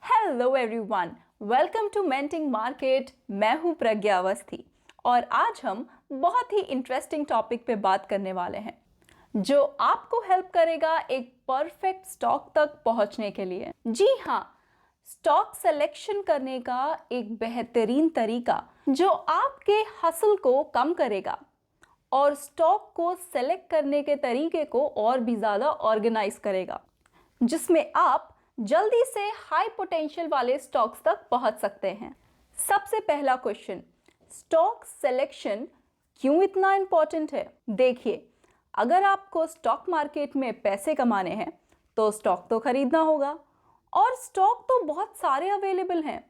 Hello everyone, welcome to मेंटिंग market. मैं हूं प्रज्ञा अवस्थी और आज हम बहुत ही इंटरेस्टिंग टॉपिक पे बात करने वाले हैं जो आपको हेल्प करेगा एक परफेक्ट स्टॉक तक पहुंचने के लिए। जी हाँ, स्टॉक सिलेक्शन करने का एक बेहतरीन तरीका जो आपके हसल को कम करेगा और स्टॉक को सेलेक्ट करने के तरीके को और भी ज़्यादा ऑर्गेनाइज करेगा, जिसमें आप जल्दी से हाई पोटेंशियल वाले स्टॉक्स तक पहुंच सकते हैं। सबसे पहला क्वेश्चन, स्टॉक सिलेक्शन क्यों इतना इंपॉर्टेंट है? देखिए, अगर आपको स्टॉक मार्केट में पैसे कमाने हैं तो स्टॉक तो खरीदना होगा और स्टॉक तो बहुत सारे अवेलेबल हैं,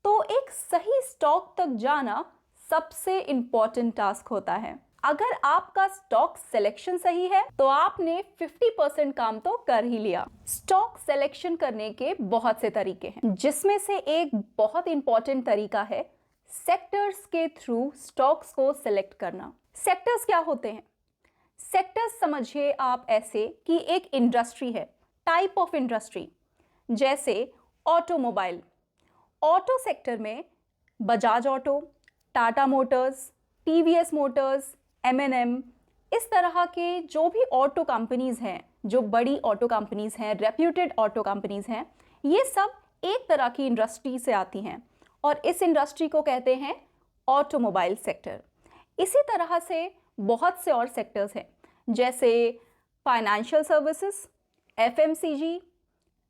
तो एक सही स्टॉक तक जाना सबसे इंपॉर्टेंट टास्क होता है। अगर आपका स्टॉक सिलेक्शन सही है तो आपने 50% काम तो कर ही लिया। स्टॉक सिलेक्शन करने के बहुत से तरीके हैं, जिसमें से एक बहुत इंपॉर्टेंट तरीका है सेक्टर्स के थ्रू स्टॉक्स को सिलेक्ट करना। सेक्टर्स क्या होते हैं? सेक्टर्स समझिए आप ऐसे कि एक इंडस्ट्री है, टाइप ऑफ इंडस्ट्री। जैसे ऑटोमोबाइल, ऑटो सेक्टर में Bajaj auto, Tata Motors, TVS Motors, M&M, इस तरह के जो भी ऑटो कंपनीज हैं, जो बड़ी ऑटो कंपनीज हैं, रेप्यूटेड ऑटो कंपनीज हैं, ये सब एक तरह की इंडस्ट्री से आती हैं और इस इंडस्ट्री को कहते हैं ऑटोमोबाइल सेक्टर। इसी तरह से बहुत से और सेक्टर्स हैं, जैसे financial services, FMCG,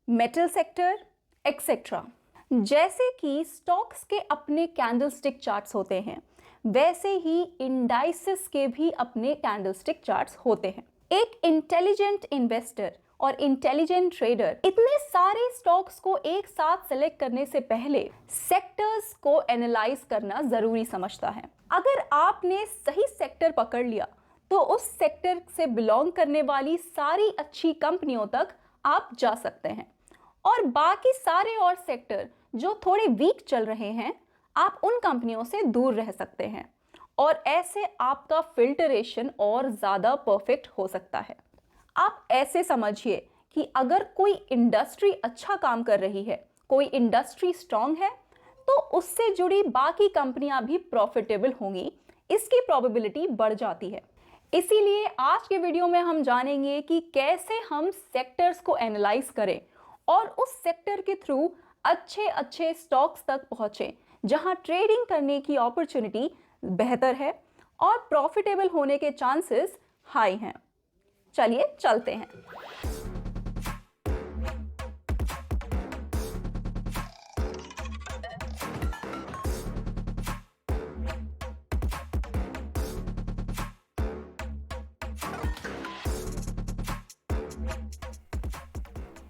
metal sector, etcetera. जैसे कि स्टॉक्स के अपने कैंडलस्टिक चार्ट्स होते हैं, वैसे ही इंडाइसेस के भी अपने कैंडलस्टिक चार्ट्स होते हैं। एक इंटेलिजेंट इन्वेस्टर और इंटेलिजेंट ट्रेडर इतने सारे स्टॉक्स को एक साथ सेलेक्ट करने से पहले सेक्टर्स को एनालाइज करना जरूरी समझता है। अगर आपने सही सेक्टर पकड़ लिया तो उस सेक्टर से बिलोंग करने वाली सारी अच्छी कंपनियों तक आप जा सकते हैं और बाकी सारे और सेक्टर जो थोड़े वीक चल रहे हैं, आप उन कंपनियों से दूर रह सकते हैं और ऐसे आपका फिल्टरेशन और ज़्यादा परफेक्ट हो सकता है। आप ऐसे समझिए कि अगर कोई इंडस्ट्री अच्छा काम कर रही है, कोई इंडस्ट्री स्ट्रांग है, तो उससे जुड़ी बाकी कंपनियां भी प्रॉफिटेबल होंगी, इसकी प्रोबेबिलिटी बढ़ जाती है। इसीलिए आज के वीडियो में हम जानेंगे कि कैसे हम सेक्टर्स को एनालाइज करें और उस सेक्टर के थ्रू अच्छे अच्छे स्टॉक्स तक पहुंचे जहां ट्रेडिंग करने की अपॉर्चुनिटी बेहतर है और प्रॉफिटेबल होने के चांसेस हाई हैं। चलिए चलते हैं।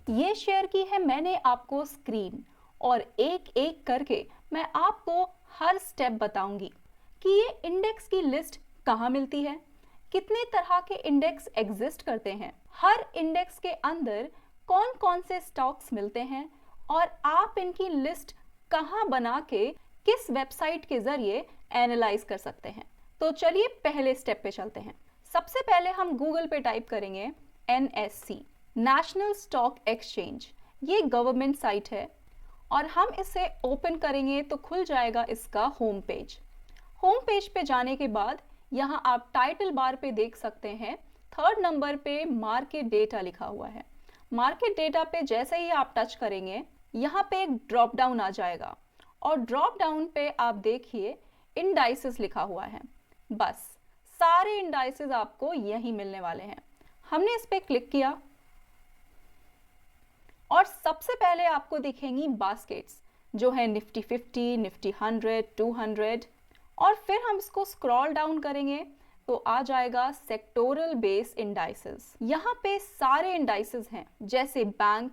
ये शेयर की है मैंने आपको स्क्रीन और एक एक करके मैं आपको हर स्टेप बताऊंगी कि ये इंडेक्स की लिस्ट कहाँ मिलती है, कितने तरह के इंडेक्स एग्जिस्ट करते हैं, हर इंडेक्स के अंदर कौन कौन से स्टॉक्स मिलते हैं और आप इनकी लिस्ट कहाँ बना के किस वेबसाइट के जरिए एनालाइज कर सकते हैं। तो चलिए पहले स्टेप पे चलते हैं। सबसे पहले हम गूगल पे टाइप करेंगे NSE, नेशनल स्टॉक एक्सचेंज। ये गवर्नमेंट साइट है और हम इसे ओपन करेंगे तो खुल जाएगा इसका होम पेज। होम पेज पे जाने के बाद यहाँ आप टाइटल बार पे देख सकते हैं, 3rd नंबर पे मार्केट डेटा लिखा हुआ है। मार्केट डेटा पे जैसे ही आप टच करेंगे, यहाँ पे एक ड्रॉप डाउन आ जाएगा और ड्रॉप डाउन पे आप देखिए इंडाइसेस लिखा हुआ है। बस सारे इंडाइसेस आपको यही मिलने वाले हैं। हमने इस पे क्लिक किया और सबसे पहले आपको दिखेंगी बास्केट्स, जो है निफ्टी 50, निफ्टी 100, 200 और फिर हम इसको स्क्रॉल डाउन करेंगे तो आ जाएगा सेक्टोरल बेस इंडाइसेस। यहाँ पे सारे इंडाइसेस हैं, जैसे bank,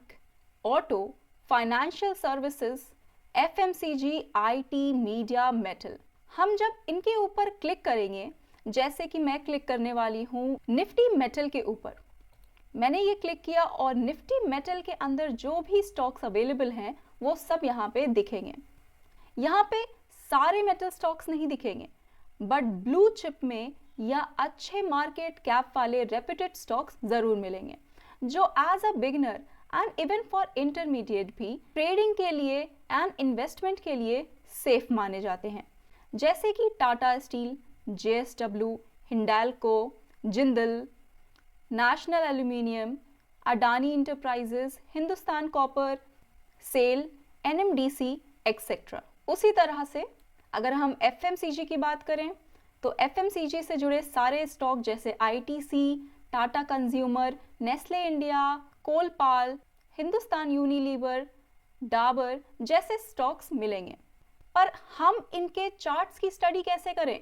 auto, financial services, FMCG, IT, media, metal. हम जब इनके ऊपर क्लिक करेंगे, जैसे कि मैं क्लिक करने वाली हूँ निफ्टी मेटल के ऊपर, मैंने ये क्लिक किया और निफ्टी मेटल के अंदर जो भी स्टॉक्स अवेलेबल हैं वो सब यहाँ पे दिखेंगे। यहाँ पे सारे मेटल स्टॉक्स नहीं दिखेंगे, बट ब्लू चिप में या अच्छे मार्केट कैप वाले रेप्यूटेड स्टॉक्स जरूर मिलेंगे, जो as a beginner and even for intermediate भी ट्रेडिंग के लिए एंड इन्वेस्टमेंट के लिए सेफ माने जाते हैं, जैसे कि Tata steel, JSW, Hindalco, Jindal, national aluminium, Adani enterprises, Hindustan copper, SAIL, NMDC etcetera. उसी तरह से अगर हम FMCG की बात करें तो FMCG से जुड़े सारे स्टॉक जैसे ITC, Tata consumer, Nestle India, Colpal, Hindustan Unilever, Dabur जैसे स्टॉक्स मिलेंगे। पर हम इनके चार्ट्स की स्टडी कैसे करें?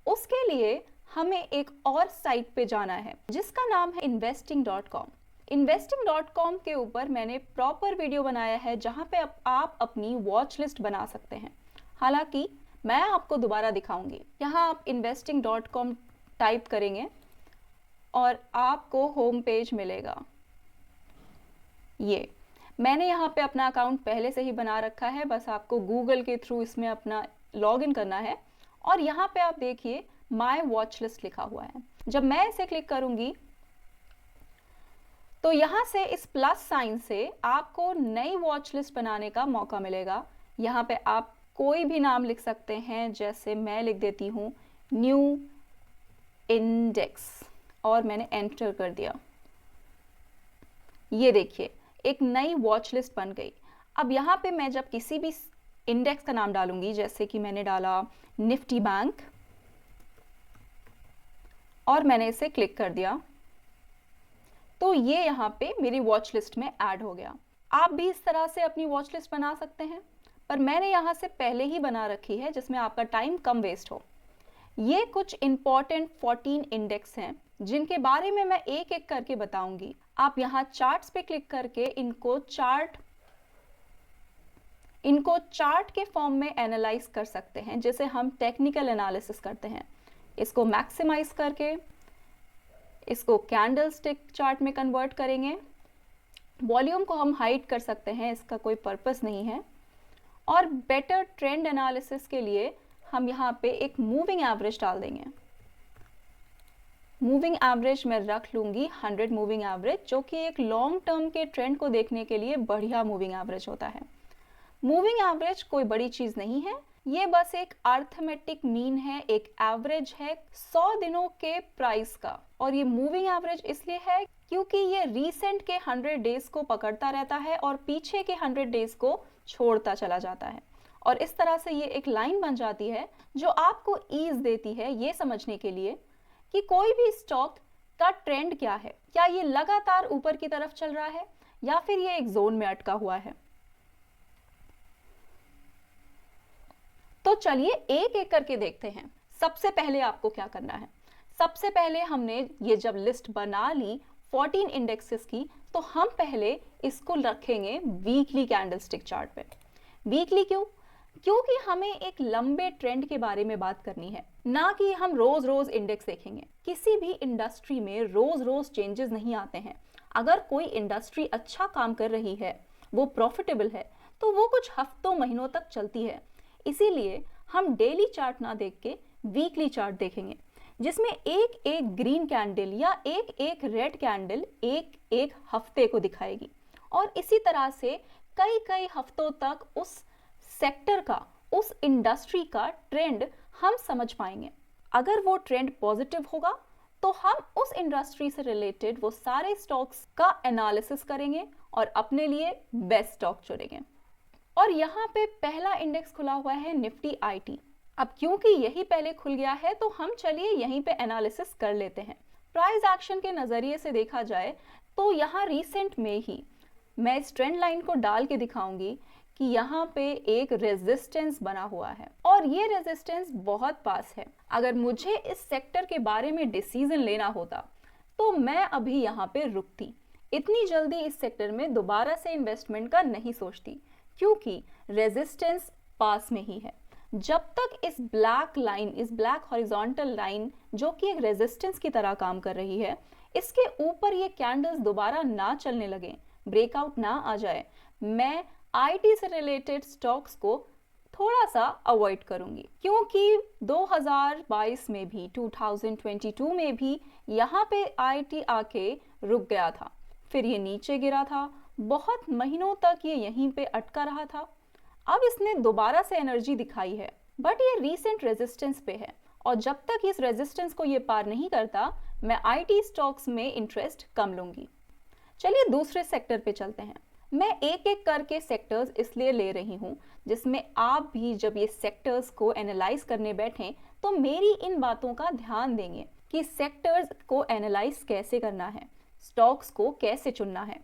उसके लिए हमें एक और साइट पे जाना है जिसका नाम है investing.com। investing.com के ऊपर मैंने प्रॉपर वीडियो बनाया है जहां पे आप अपनी वॉच लिस्ट बना सकते हैं। हालांकि मैं आपको दोबारा दिखाऊंगी। यहाँ आप investing.com टाइप करेंगे और आपको होम पेज मिलेगा। ये मैंने यहाँ पे अपना अकाउंट पहले से ही बना रखा है, बस आपको गूगल के थ्रू इसमें अपना लॉगिन करना है और यहाँ पे आप देखिए माय वॉच लिस्ट लिखा हुआ है। जब मैं इसे क्लिक करूंगी तो यहाँ से इस प्लस साइन से आपको नई वॉच लिस्ट बनाने का मौका मिलेगा। यहाँ पे आप कोई भी नाम लिख सकते हैं, जैसे मैं लिख देती हूँ न्यू इंडेक्स और मैंने एंटर कर दिया। ये देखिए एक नई वॉच लिस्ट बन गई। अब यहाँ पे मैं जब किसी भी इंडेक्स का नाम डालूंगी, जैसे कि मैंने डाला निफ्टी बैंक और मैंने इसे क्लिक कर दिया, तो ये यहाँ पे मेरी वॉच लिस्ट में ऐड हो गया। आप भी इस तरह से अपनी वॉच लिस्ट बना सकते हैं, पर मैंने यहाँ से पहले ही बना रखी है जिसमें आपका टाइम कम वेस्ट हो। ये कुछ इंपॉर्टेंट 14 इंडेक्स हैं जिनके बारे में मैं एक एक करके बताऊंगी। आप यहाँ चार्ट्स पे क्लिक करके इनको चार्ट के फॉर्म में एनालाइज कर सकते हैं, जैसे हम टेक्निकल एनालिसिस करते हैं। इसको मैक्सिमाइज करके इसको कैंडलस्टिक चार्ट में कन्वर्ट करेंगे। वॉल्यूम को हम हाइड कर सकते हैं, इसका कोई पर्पस नहीं है। और बेटर ट्रेंड एनालिसिस के लिए हम यहाँ पे एक मूविंग एवरेज डाल देंगे। मूविंग एवरेज मैं रख लूंगी 100 मूविंग एवरेज, जो कि एक लॉन्ग टर्म के ट्रेंड को देखने के लिए बढ़िया मूविंग एवरेज होता है। मूविंग एवरेज कोई बड़ी चीज नहीं है, ये बस एक अर्थमेटिक मीन है, एक एवरेज है 100 दिनों के प्राइस का। और ये मूविंग एवरेज इसलिए है क्योंकि ये रीसेंट के 100 डेज को पकड़ता रहता है और पीछे के 100 डेज को छोड़ता चला जाता है। और इस तरह से ये एक लाइन बन जाती है जो आपको ईज देती है ये समझने के लिए कि कोई भी स्टॉक का ट्रेंड क्या है, क्या ये लगातार ऊपर की तरफ चल रहा है या फिर ये एक जोन में अटका हुआ है। तो चलिए एक एक करके देखते हैं। सबसे पहले आपको क्या करना है? सबसे पहले हमने ये जब लिस्ट बना ली 14 इंडेक्सेस की, तो हम पहले इसको रखेंगे वीकली कैंडलस्टिक चार्ट पे। वीकली क्यों? क्योंकि हमें एक लंबे ट्रेंड के बारे में बात करनी है, ना कि हम रोज रोज इंडेक्स देखेंगे। किसी भी इंडस्ट्री में रोज रोज चेंजेस नहीं आते हैं। अगर कोई इंडस्ट्री अच्छा काम कर रही है, वो प्रॉफिटेबल है, तो वो कुछ हफ्तों महीनों तक चलती है। इसीलिए हम डेली चार्ट ना देख के वीकली चार्ट देखेंगे, जिसमें एक एक ग्रीन कैंडल या एक एक रेड कैंडल एक एक हफ्ते को दिखाएगी। और इसी तरह से कई कई हफ्तों तक उस सेक्टर का, उस इंडस्ट्री का ट्रेंड हम समझ पाएंगे। अगर वो ट्रेंड पॉजिटिव होगा तो हम उस इंडस्ट्री से रिलेटेड वो सारे स्टॉक्स का एनालिसिस करेंगे और अपने लिए बेस्ट स्टॉक चुनेंगे। और यहाँ पे पहला इंडेक्स खुला हुआ है निफ्टी IT। अब क्योंकि यही पहले खुल गया है तो हम चलिए यहीं पे एनालिसिस कर लेते हैं। प्राइस एक्शन के नजरिए से देखा जाए तो यहाँ रिसेंट में ही मैं इस ट्रेंड लाइन को डाल के दिखाऊंगी कि यहाँ पे एक रेजिस्टेंस बना हुआ है और ये रेजिस्टेंस बहुत पास है। अगर मुझे इस सेक्टर के बारे में डिसीजन लेना होता तो मैं अभी यहाँ पे रुकती, इतनी जल्दी इस सेक्टर में दोबारा से इन्वेस्टमेंट का नहीं सोचती, क्योंकि रेजिस्टेंस पास में ही है। जब तक इस ब्लैक लाइन, इस ब्लैक हॉरिजॉन्टल लाइन जो कि एक रेजिस्टेंस की तरह काम कर रही है, इसके ऊपर ये कैंडल्स दोबारा ना चलने लगे, ब्रेकआउट ना आ जाए, मैं IT से रिलेटेड स्टॉक्स को थोड़ा सा अवॉइड करूंगी। क्योंकि 2022 में भी, 2022 में भी यहाँ पे IT आके रुक गया था, फिर ये नीचे गिरा था, बहुत महीनों तक ये यहीं पे अटका रहा था। अब इसने दोबारा से एनर्जी दिखाई है, बट ये रीसेंट रेजिस्टेंस पे है और जब तक इस रेजिस्टेंस को ये पार नहीं करता, मैं आईटी स्टॉक्स में इंटरेस्ट कम लूंगी। चलिए दूसरे सेक्टर पे चलते हैं। मैं एक एक करके सेक्टर्स इसलिए ले रही हूँ जिसमें आप भी जब ये सेक्टर्स को एनालाइज करने बैठें तो मेरी इन बातों का ध्यान देंगे कि सेक्टर्स को एनालाइज कैसे करना है, स्टॉक्स को कैसे चुनना है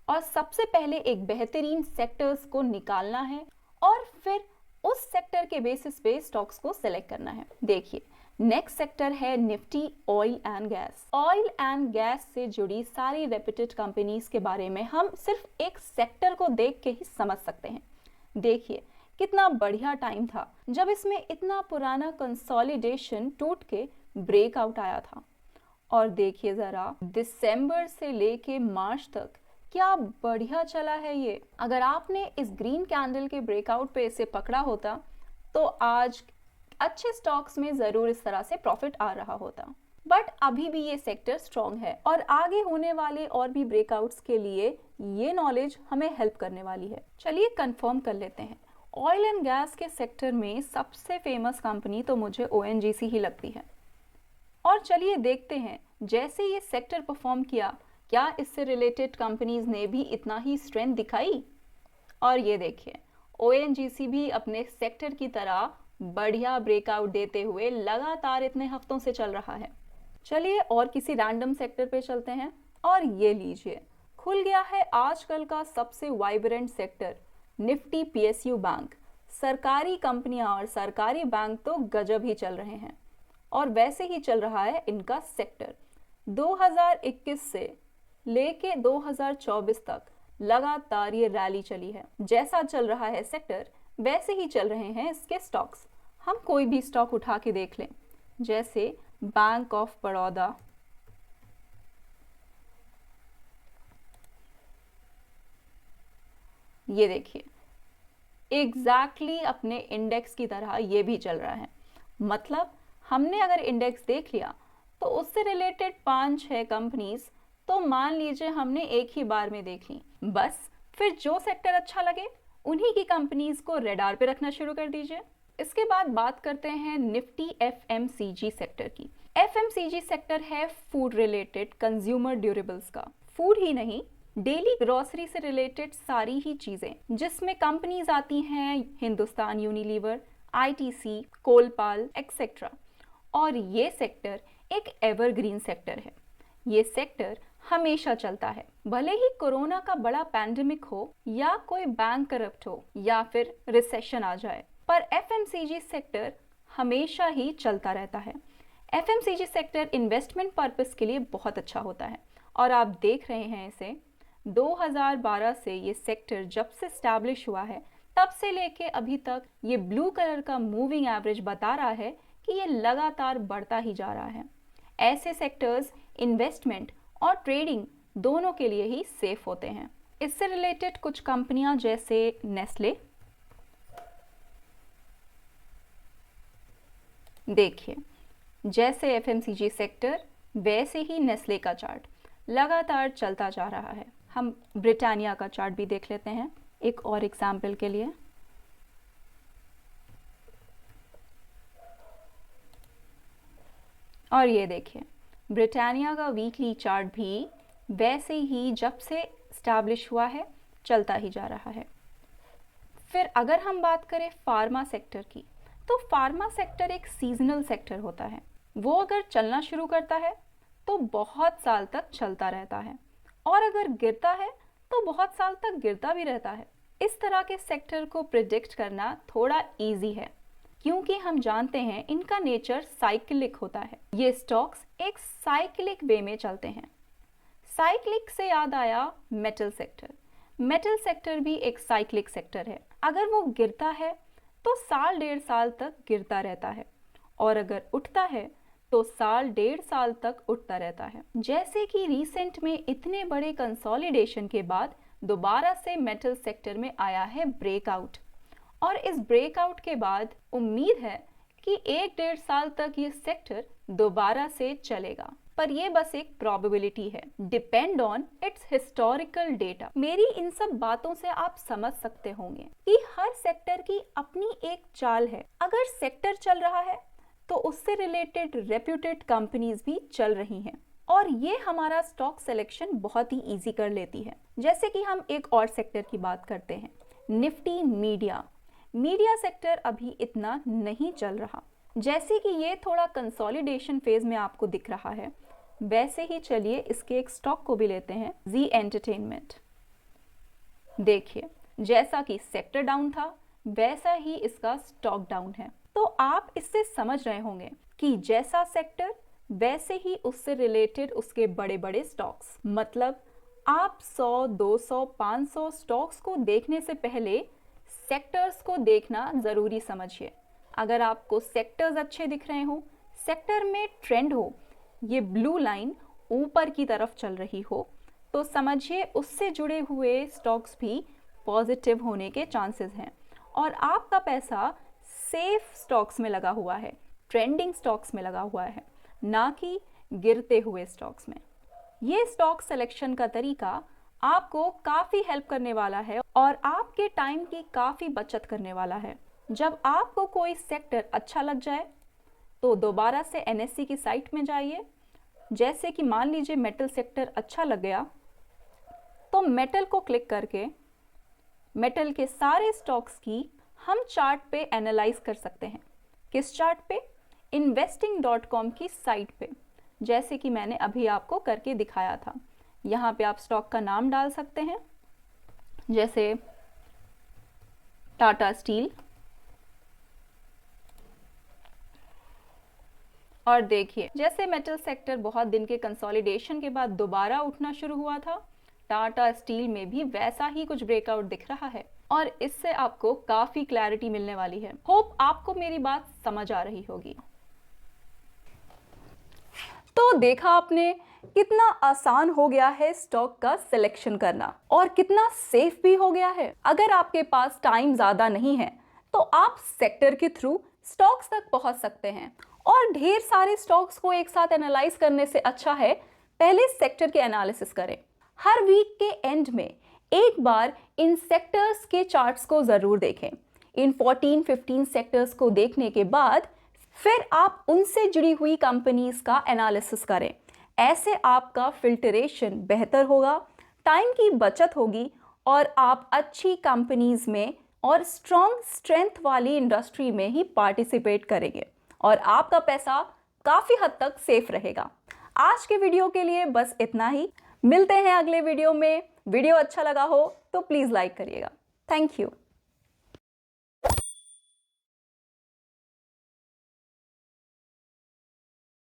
और सबसे पहले एक बेहतरीन सेक्टर्स को निकालना है और फिर उस सेक्टर के बेसिस पे स्टॉक्स को सेलेक्ट करना है। देखिए, नेक्स्ट सेक्टर है Nifty oil and gas. Oil and gas से जुड़ी सारी रेप्यूटेड कंपनीज के बारे में हम सिर्फ एक सेक्टर को देख के ही समझ सकते हैं। देखिए कितना बढ़िया टाइम था जब इसमें इतना पुराना कंसोलिडेशन टूट के ब्रेकआउट आया था। और देखिए जरा, दिसंबर से लेके मार्च तक क्या बढ़िया चला है ये। अगर आपने इस ग्रीन कैंडल के ब्रेकआउट पे इसे पकड़ा होता तो आज अच्छे स्टॉक्स में जरूर इस तरह से प्रॉफिट आ रहा होता। बट अभी भी ये सेक्टर स्ट्रॉन्ग है और आगे होने वाले और भी ब्रेकआउट्स के लिए ये नॉलेज हमें हेल्प करने वाली है। चलिए कंफर्म कर लेते हैं। ऑयल एंड गैस के सेक्टर में सबसे फेमस कंपनी तो मुझे ओएनजीसी ही लगती है। और चलिए देखते हैं जैसे ये सेक्टर परफॉर्म किया, क्या इससे रिलेटेड कंपनीज ने भी इतना ही स्ट्रेंथ दिखाई। और ये देखिए, ओएनजीसी भी अपने सेक्टर की तरह बढ़िया ब्रेकआउट देते हुए लगातार इतने हफ्तों से चल रहा है। चलिए और किसी रैंडम सेक्टर पे चलते हैं और ये लीजिए, खुल गया है आजकल का सबसे vibrant sector, Nifty PSU bank. सरकारी कंपनियां और सरकारी बैंक तो गजब ही चल रहे हैं और वैसे ही चल रहा है इनका सेक्टर। 2021 से लेके 2024 तक लगातार ये रैली चली है। जैसा चल रहा है सेक्टर वैसे ही चल रहे हैं इसके स्टॉक्स। हम कोई भी स्टॉक उठा के देख लें, जैसे बैंक ऑफ बड़ौदा, ये देखिए एग्जैक्टली अपने इंडेक्स की तरह ये भी चल रहा है। मतलब हमने अगर इंडेक्स देख लिया तो उससे रिलेटेड 5-6 कंपनीज तो मान लीजिए हमने एक ही बार में देख ली। बस फिर जो सेक्टर अच्छा लगे उन्हीं की कंपनीज को रेडार पे रखना शुरू कर दीजिए। इसके बाद बात करते हैं निफ्टी एफएमसीजी सेक्टर की। एफएमसीजी सेक्टर है फूड रिलेटेड कंज्यूमर ड्यूरेबल्स का। फूड ही नहीं, डेली ग्रोसरी से रिलेटेड सारी ही चीजें, जिसमें कंपनीज आती हैं हिंदुस्तान यूनिलीवर, आईटीसी, कोलपाल एक्सेट्रा। और ये सेक्टर एक एवरग्रीन सेक्टर है। ये सेक्टर हमेशा चलता है, भले ही कोरोना का बड़ा पैंडेमिक हो या कोई बैंक करप्ट हो या फिर रिसेशन आ जाए, पर एफएमसीजी सेक्टर हमेशा ही चलता रहता है। एफएमसीजी सेक्टर इन्वेस्टमेंट पर्पस के लिए बहुत अच्छा होता है और आप देख रहे हैं इसे 2012 से ये सेक्टर जब से स्टैब्लिश हुआ है तब से लेके अभी तक ये ब्लू कलर का मूविंग एवरेज बता रहा है कि ये लगातार बढ़ता ही जा रहा है। ऐसे सेक्टर्स इन्वेस्टमेंट और ट्रेडिंग दोनों के लिए ही सेफ होते हैं। इससे रिलेटेड कुछ कंपनियां जैसे नेस्ले, देखिए जैसे एफएमसीजी सेक्टर वैसे ही नेस्ले का चार्ट लगातार चलता जा रहा है। हम ब्रिटानिया का चार्ट भी देख लेते हैं एक और एग्जाम्पल के लिए। और ये देखिए ब्रिटानिया का वीकली चार्ट भी वैसे ही जब से स्टैब्लिश हुआ है चलता ही जा रहा है। फिर अगर हम बात करें फार्मा सेक्टर की, तो फार्मा सेक्टर एक सीजनल सेक्टर होता है। वो अगर चलना शुरू करता है तो बहुत साल तक चलता रहता है और अगर गिरता है तो बहुत साल तक गिरता भी रहता है। इस तरह के सेक्टर को प्रिडिक्ट करना थोड़ा इजी है क्योंकि हम जानते हैं इनका नेचर साइक्लिक होता है। ये स्टॉक्स एक साइक्लिक वे में चलते हैं। साइक्लिक से याद आया मेटल सेक्टर। मेटल सेक्टर भी एक साइक्लिक सेक्टर है। अगर वो गिरता है तो साल 1.5 साल तक गिरता रहता है और अगर उठता है तो साल 1.5 साल तक उठता रहता है। जैसे कि रिसेंट में इतने बड़े कंसोलिडेशन के बाद दोबारा से मेटल सेक्टर में आया है ब्रेकआउट और इस ब्रेकआउट के बाद उम्मीद है कि 1-1.5 साल तक ये सेक्टर दोबारा से चलेगा। पर ये बस एक प्रोबेबिलिटी है, depend on it's historical data. मेरी इन सब बातों से आप समझ सकते होंगे कि हर सेक्टर की अपनी एक चाल है। अगर सेक्टर चल रहा है तो उससे रिलेटेड रेप्यूटेड कंपनीज भी चल रही हैं और ये हमारा स्टॉक सिलेक्शन बहुत ही इजी कर लेती है। जैसे कि हम एक और सेक्टर की बात करते हैं, निफ्टी मीडिया सेक्टर अभी इतना नहीं चल रहा। जैसे कि ये थोड़ा कंसोलिडेशन फेज में आपको दिख रहा है, वैसे ही चलिए इसके एक स्टॉक को भी लेते हैं, जी एंटरटेनमेंट। देखिए जैसा कि सेक्टर डाउन था वैसा ही इसका स्टॉक डाउन है। तो आप इससे समझ रहे होंगे कि जैसा सेक्टर वैसे ही उससे रिलेटेड उसके बड़े बड़े स्टॉक्स। मतलब आप 100, 200, 500 स्टॉक्स को देखने से पहले सेक्टर्स को देखना जरूरी समझिए। अगर आपको सेक्टर्स अच्छे दिख रहे हो, सेक्टर में ट्रेंड हो, ये ब्लू लाइन ऊपर की तरफ चल रही हो, तो समझिए उससे जुड़े हुए स्टॉक्स भी पॉजिटिव होने के चांसेस हैं और आपका पैसा सेफ स्टॉक्स में लगा हुआ है, ट्रेंडिंग स्टॉक्स में लगा हुआ है, ना कि गिरते हुए स्टॉक्स में। ये स्टॉक सिलेक्शन का तरीका आपको काफ़ी हेल्प करने वाला है और आपके टाइम की काफ़ी बचत करने वाला है। जब आपको कोई सेक्टर अच्छा लग जाए तो दोबारा से एनएससी की साइट में जाइए। जैसे कि मान लीजिए मेटल सेक्टर अच्छा लग गया तो मेटल को क्लिक करके मेटल के सारे स्टॉक्स की हम चार्ट पे एनालाइज कर सकते हैं। किस चार्ट पे? investing.com की साइट पे, जैसे कि मैंने अभी आपको करके दिखाया था। यहाँ पे आप स्टॉक का नाम डाल सकते हैं, जैसे टाटा स्टील, और देखिए जैसे मेटल सेक्टर बहुत दिन के कंसोलिडेशन के बाद दोबारा उठना शुरू हुआ था, टाटा स्टील में भी वैसा ही कुछ ब्रेकआउट दिख रहा है और इससे आपको काफी क्लैरिटी मिलने वाली है। होप आपको मेरी बात समझ आ रही होगी। तो देखा आपने कितना आसान हो गया है स्टॉक का सिलेक्शन करना और कितना सेफ भी हो गया है। अगर आपके पास टाइम ज्यादा नहीं है तो आप सेक्टर के थ्रू स्टॉक्स तक पहुंच सकते हैं और ढेर सारे स्टॉक्स को एक साथ एनालाइज करने से अच्छा है पहले सेक्टर के एनालिसिस करें। हर वीक के एंड में एक बार इन सेक्टर्स के चार्ट्स को जरूर देखें। इन 14-15 सेक्टर्स को देखने के बाद फिर आप उनसे जुड़ी हुई कंपनीज का एनालिसिस करें। ऐसे आपका फिल्टरेशन बेहतर होगा, टाइम की बचत होगी और आप अच्छी कंपनीज में और स्ट्रॉन्ग स्ट्रेंथ वाली इंडस्ट्री में ही पार्टिसिपेट करेंगे और आपका पैसा काफी हद तक सेफ रहेगा। आज के वीडियो के लिए बस इतना ही। मिलते हैं अगले वीडियो में। वीडियो अच्छा लगा हो तो प्लीज लाइक करिएगा। Thank you.